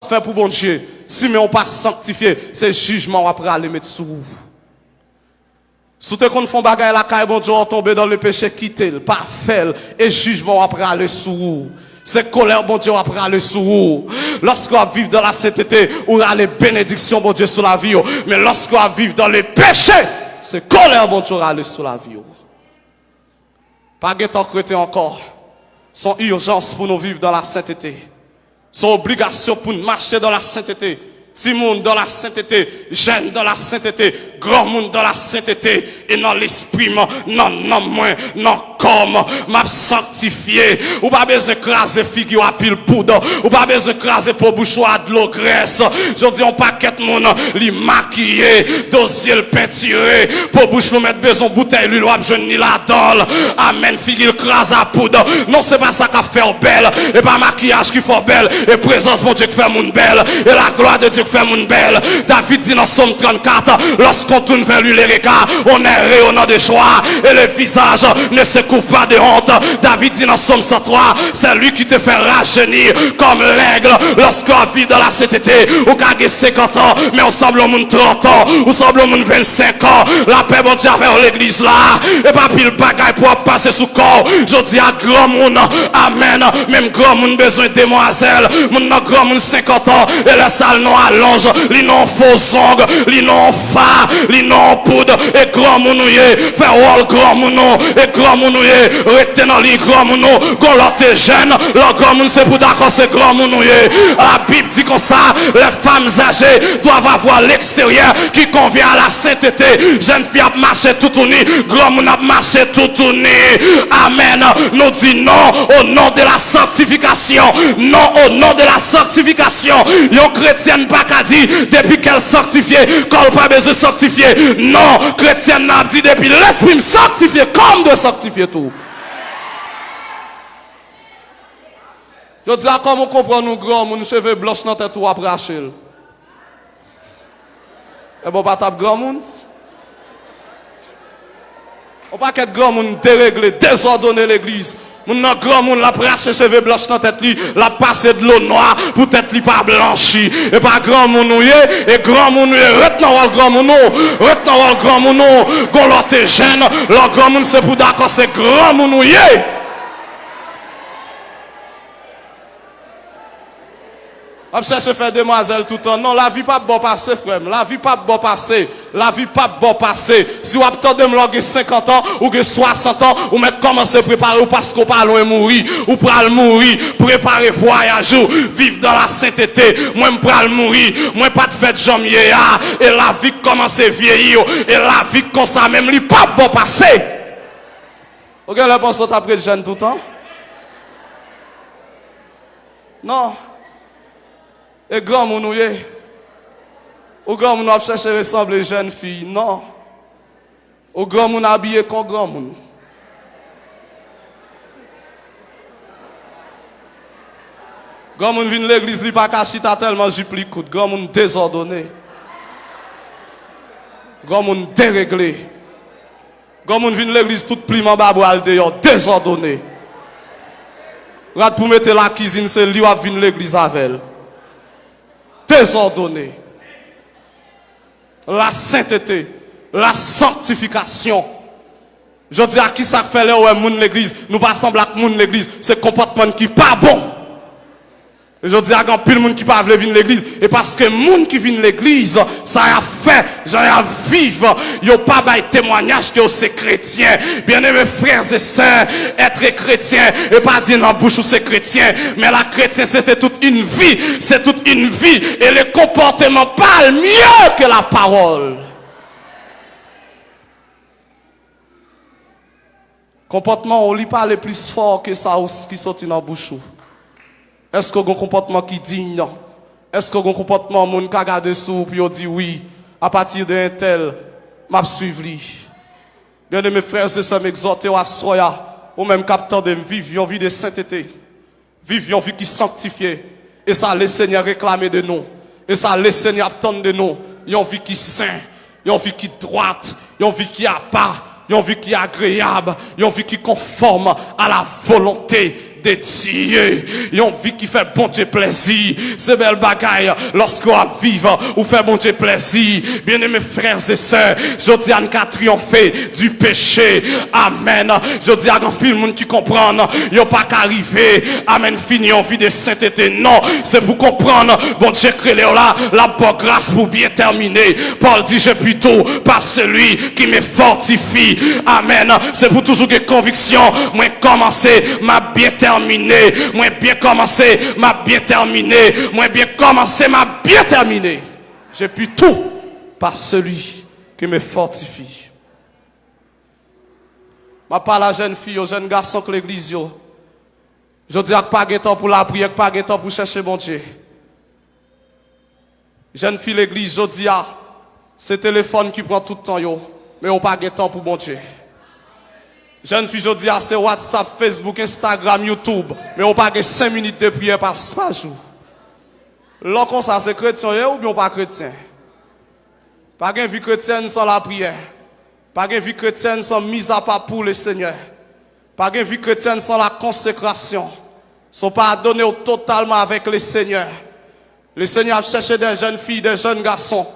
fait pour bon Dieu. Si mais on pas sanctifié, c'est jugement après aller mettre sous vous. Si tu qu'on font bagaille la caille, bon Dieu, on tombe dans le péché, quitter le, pas faire, et jugement après aller sous vous. C'est colère, bon Dieu, après aller sous vous. Lorsqu'on vit dans la sainteté, on a les bénédictions, bon Dieu, sur la vie. Mais lorsqu'on vit dans les péchés, c'est colère, bon Dieu, aller sur la vie. Pas de temps chrétien encore. Son urgence pour nous vivre dans la sainteté. Son obligation pour nous marcher dans la sainteté. Petit monde dans la sainteté, jeune dans la sainteté, grand monde dans la sainteté, et dans l'esprit, non, moins, non, comme, m'a sanctifié, ou pas besoin de craser figure à pile poudre, ou pas besoin de craser pour bouchon à de l'eau graisse, je dis on paquet de monde, li maquillé, dossier le peinturé, pour bouche nous mettre besoin bouteille, lui, l'ouap, je ni la dole, amen, figure crase à poudre, non, c'est pas ça qui fait belle, et pas maquillage qui fait belle, et présence, mon Dieu, qui fait moun belle, et la gloire de Dieu qui fait moun belle. David dit dans Somme 34, lorsqu'on tourne vers lui les regards, on est rayonnant de joie, et le visage ne se couvre pas de honte. David dit dans Somme 103, c'est lui qui te fait rajeunir comme l'aigle, lorsqu'on vit dans la sainteté, ou gagné 50 ans, mais on semble au monde 30 ans, ou semble au monde 25 ans, la paix bon Dieu vers l'église là, et pas pile bagaille pour passer sous corps, je dis à grand monde, amen, même grand monde besoin de demoiselle, mon grand monde 50 ans, et la salle non allonge, li non faux ongles, li non fa, li non poudre, et grand mounouye, fait wall grand mounou, et grand mounouye, rete dans li grand mounou, gon l'autre jeune, le grand moun c'est pour d'accord c'est grand mounouye. La Bible dit comme ça, les femmes âgées doivent avoir l'extérieur qui convient à la sainteté. Jeune fille a marché tout uni, grand moun a marché tout uni. Amen. Nous dit non au nom de la sanctification, non au nom de la sanctification. Yon chrétienne pas qu'à dire depuis qu'elle sanctifiée, qu'elle pas besoin de sanctifier. Non, chrétienne n'a dit depuis l'esprit me sanctifier comme de sanctifier tout. Je dis à comment on comprend nous grands, mon cheveux blancs dans tête ou après Achille. Et bon, pas tape grand monde. On pas qu'être grand monde déréglé, désordonner l'église. Mon grand monde la prache cheveux blancs dans tête li, la passer de l'eau noire pour tête li pas blanchi. Et pas grand monde et grand monde retenant le grand monde, retenant le grand monde, gon l'autre jeune, le grand monde c'est pour d'accord c'est grand monde. On cherche faire demoiselle tout le temps. Non, la vie pas bon passer, frère. La vie pas bon passer. La vie pas bon passer. Si vous attendez me loger 50 ans ou que 60 ans, ou mettre commencer à préparer ou parce qu'on pas loin mourir, ou pral mourir, préparer voyage ou vivre dans la sainteté. Moi pral mourir, moi pas de fête janvier et la vie commence à vieillir et la vie comme ça même li pas bon passer. OK, la pense après le jeune tout le temps. Non. Et grand mounouye, au grand moun a cherché ressembler jeune fille, non. Au grand moun habillé comme grand moun. Grand moun vient l'église, li pas caché tellement jupli coûte. Grand moun désordonné. Grand moun déréglé. Grand moun vient l'église tout pliement baboual dehors, désordonné. Rat pour mettre la cuisine, c'est lui qui vient l'église avec elle. Désordonné. La sainteté, la sanctification. Je dis à qui ça fait là où moun l'église, nous pas semble à moun l'église, c'est comportement qui pas bon. Et je dis à grand pile moun qui pas venir l'église et parce que moun qui vient l'église, ça a fait, j'en ai vivre, yo pas bail témoignage que c'est chrétien. Bien-aimés frères et sœurs, être chrétien et pas dire dans bouche ou c'est chrétien, mais la chrétien c'était toute une vie, c'est toute une vie et le comportement parle mieux que la parole. Comportement on lit pas le plus fort que ça qui sorti dans bouche. Est-ce que vous avez un comportement qui est digne? Est-ce que vous avez un comportement qui est regardé sous et dit oui, à partir d'un tel, je suivre lui. Bien mes frères et sœurs, m'exhorter à soya, ou même capteur de vivre une vie de sainteté, vivre une vie qui est sanctifiée. Et ça, le Seigneur réclamer de nous. Et ça, le Seigneur attend de nous. Une vie qui est sainte, une vie qui est droite, une vie qui a pas, une vie qui est agréable, une vie qui est conforme à la volonté de Dieu. Une vie qui fait bon Dieu plaisir. C'est belle bagaille lorsqu'on vive ou fait bon Dieu plaisir. Bien-aimés frères et sœurs, je dis à nous triompher du péché. Amen. Je dis à grand pile monde qui comprend, il n'y a pas qu'arriver. Amen. Fini en vie de sainteté. Non, c'est pour comprendre. Bon Dieu crée là, la bonne grâce pour bien terminer. Paul dit, je plutôt par celui qui me fortifie. Amen. C'est pour toujours que conviction. Moi commencer, m'a bien terminé. Moi bien commencé, m'a bien terminé. Moi bien commencé, m'a bien terminé. J'ai pu tout par celui qui me fortifie. Je parle à la jeune fille, aux jeunes garçons que l'église. Je dis à pas de temps pour la prière, pas de temps pour chercher mon Dieu. Jeune fille l'église, je dis à c'est le téléphone qui prend tout le temps, mais on pas de temps pour mon Dieu. Jeune fille, je dis à c'est WhatsApp, Facebook, Instagram, YouTube, mais on pas de 5 minutes de prière par jour. Lorsqu'on ça c'est chrétien ou bien pas chrétien. Pas de vie chrétienne sans la prière. Pas de vie chrétienne sans mise à part pour le Seigneur. Pas de vie chrétienne sans la consécration. Sont pas donnés totalement avec le Seigneur. Le Seigneur a cherché des jeunes filles, des jeunes garçons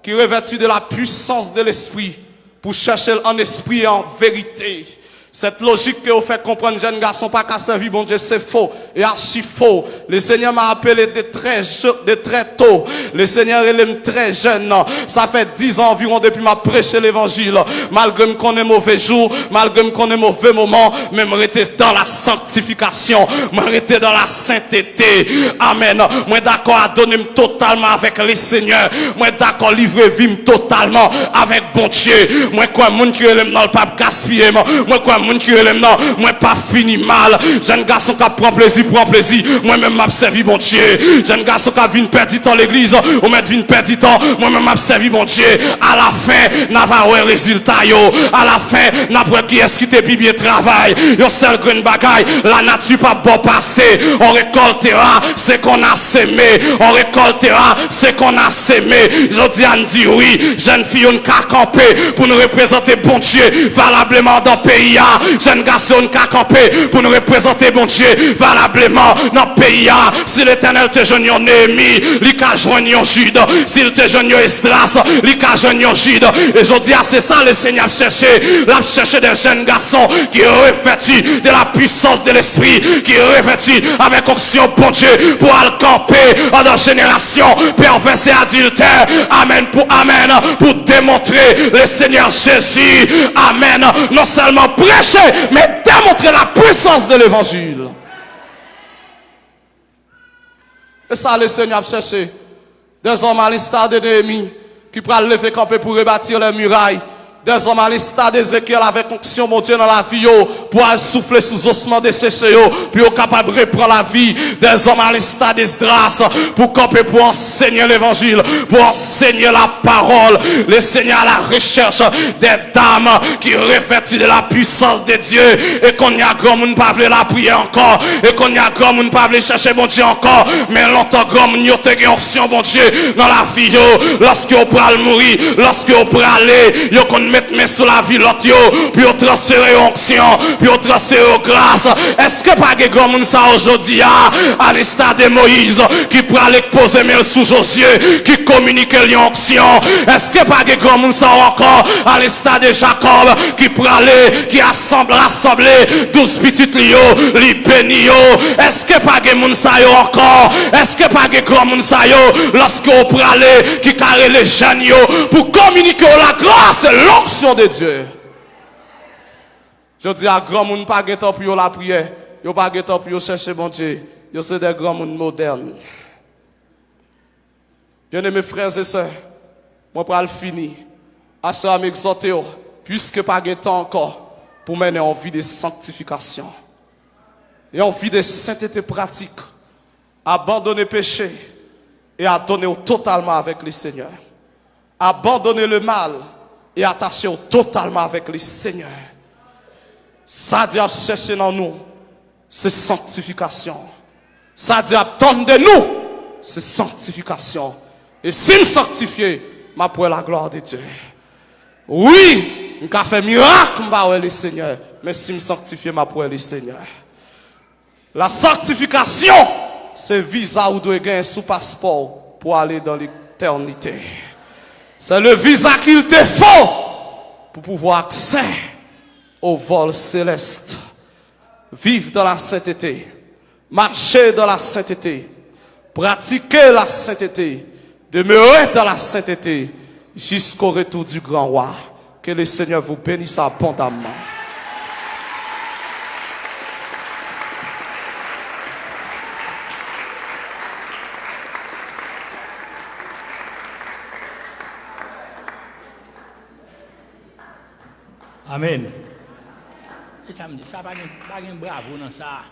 qui revêtus de la puissance de l'esprit pour chercher en esprit et en vérité. Cette logique que vous fait comprendre, jeunes garçons, pas qu'à servir, bon Dieu, c'est faux et archi faux. Le Seigneur m'a appelé de très tôt. Le Seigneur, il est très jeune. Ça fait 10 ans environ depuis m'a prêché l'évangile. Malgré qu'on ait mauvais jours, malgré qu'on ait mauvais moments, même rester dans la sanctification, rester dans la sainteté. Amen. Moi d'accord à donner totalement avec le Seigneur. Moi d'accord livrer vie totalement avec bon Dieu. Moi quoi, moun qui est dans le pape gaspiller. Moi quoi, moun qui est non, moi pas fini mal. Jeune garçon qui prend plaisir, moi même m'a servi bon Dieu. Jeune garçon qui vient perdre temps l'église, ou même vient perdre temps, moi même m'a servi bon Dieu. À la fin, n'a pas un résultat yo. À la fin, n'a pas qui est-ce qui te bien travail. Yo seul green bagaille, la nature pas bon passé. On récoltera ce qu'on a sémé. On récoltera ce qu'on a sémé. Je dis à dire oui, jeune fille on ka camper pour nous représenter bon Dieu valablement dans le pays. Jeune garçon qui a campé pour nous représenter bon Dieu valablement dans le pays. Si l'Éternel te joigne en Néhémie, il a joigné en Jude. S'il te joigne en Esdras, il a joigné en Jude. Et je dis, c'est ça le Seigneur cherché. Il a cherché des jeunes garçons qui sont revêtus de la puissance de l'esprit, qui sont revêtus avec onction bon Dieu pour aller camper dans la génération perverse et adultère. Amen pour démontrer le Seigneur Jésus. Amen. Non seulement prêcher, mais démontrer la puissance de l'évangile. Et ça, le Seigneur a cherché des hommes à l'instar de Néhémie qui pourraient lever camper pour rebâtir les murailles. Des hommes à l'instar d'Ézéchiel avec onction, mon Dieu, dans la vie, pour souffler sous ossements desséchés, puis au capable de reprendre la vie. Des hommes à l'instar d'Esdras pour camper, pour enseigner l'évangile, pour enseigner la parole. Le Seigneur à la recherche des dames qui revêtent de la puissance de Dieu, et qu'on y a grand monde pas veut la prière encore, et qu'on y a grand monde pas veut chercher mon Dieu encore, mais longtemps grand monde y a une onction, mon Dieu, dans la vie, lorsque on pourra mourir, lorsque on pourra aller, yo qu'on mettre main sur la vie l'autre, puis on transférer onction, puis on transférer grâce. Est-ce que pas de grand monde ça aujourd'hui, à l'instar de Moïse, qui pourra aller poser main sous Josué, qui communique l'onction? Est-ce que pas de grand monde ça encore, à l'instar de Jacob, qui pourra aller, qui rassembler 12 petites lios, les bénio? Est-ce que pas de monde ça encore? Est-ce que pas de grand monde ça lorsque on pourra aller, qui carré les jeunes pour communiquer la grâce et l'onction de Dieu? Je dis à grand monde pas de temps pour la prière, yo pas de temps pour chercher bon Dieu, yo c'est des grands monde modernes. Bien-aimés frères et sœurs, moi pour le finir, à ce à m'exhorter, puisque pas de temps encore pour mener en vie de sanctification et en vie de sainteté pratique, abandonner le péché et à donner totalement avec le Seigneur. Abandonner le mal et attacher totalement avec le Seigneur. Ça Dieu a cherché dans nous, c'est sanctification. Ça Dieu attend de nous, c'est sanctification. Et si me sanctifier, ma pour la gloire de Dieu. Oui, je fait miracle, le Seigneur, mais si me sanctifier, ma pour le Seigneur. La sanctification, c'est visa ou doit gagner sous passeport pour aller dans l'éternité. C'est le visa qu'il te faut pour pouvoir accès au vol céleste. Vivre dans la sainteté, marcher dans la sainteté, pratiquer la sainteté, demeurer dans la sainteté jusqu'au retour du grand roi. Que le Seigneur vous bénisse abondamment. Amen. Et ça me dit, ça pas bravo dans ça.